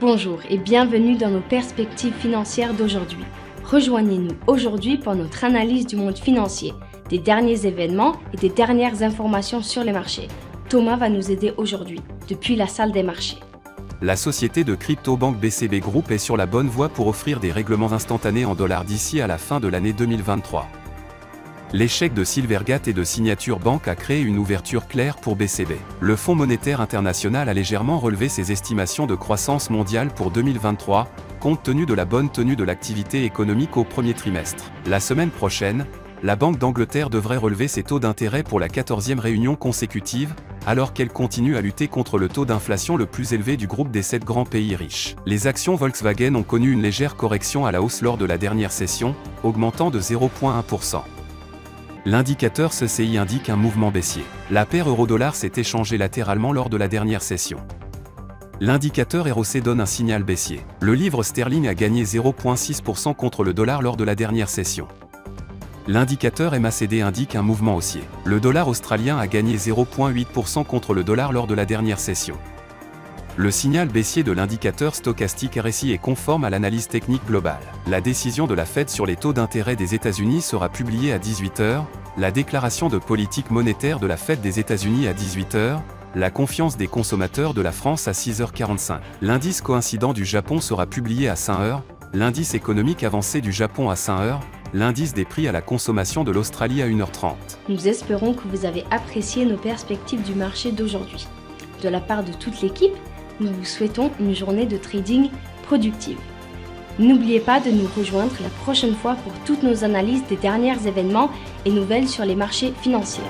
Bonjour et bienvenue dans nos perspectives financières d'aujourd'hui. Rejoignez-nous aujourd'hui pour notre analyse du monde financier, des derniers événements et des dernières informations sur les marchés. Thomas va nous aider aujourd'hui, depuis la salle des marchés. La société de crypto-banque BCB Group est sur la bonne voie pour offrir des règlements instantanés en dollars d'ici à la fin de l'année 2023. L'échec de Silvergate et de Signature Bank a créé une ouverture claire pour BCB. Le Fonds monétaire international a légèrement relevé ses estimations de croissance mondiale pour 2023, compte tenu de la bonne tenue de l'activité économique au premier trimestre. La semaine prochaine, la Banque d'Angleterre devrait relever ses taux d'intérêt pour la 14e réunion consécutive, alors qu'elle continue à lutter contre le taux d'inflation le plus élevé du groupe des 7 grands pays riches. Les actions Volkswagen ont connu une légère correction à la hausse lors de la dernière session, augmentant de 0,1%. L'indicateur CCI indique un mouvement baissier. La paire euro-dollar s'est échangée latéralement lors de la dernière session. L'indicateur ROC donne un signal baissier. Le livre sterling a gagné 0,6% contre le dollar lors de la dernière session. L'indicateur MACD indique un mouvement haussier. Le dollar australien a gagné 0,8% contre le dollar lors de la dernière session. Le signal baissier de l'indicateur stochastique RSI est conforme à l'analyse technique globale. La décision de la Fed sur les taux d'intérêt des États-Unis sera publiée à 18 h, la déclaration de politique monétaire de la Fed des États-Unis à 18 h, la confiance des consommateurs de la France à 6h45. L'indice coïncident du Japon sera publié à 5 h, l'indice économique avancé du Japon à 5 h, l'indice des prix à la consommation de l'Australie à 1h30. Nous espérons que vous avez apprécié nos perspectives du marché d'aujourd'hui. De la part de toute l'équipe, nous vous souhaitons une journée de trading productive. N'oubliez pas de nous rejoindre la prochaine fois pour toutes nos analyses des derniers événements et nouvelles sur les marchés financiers.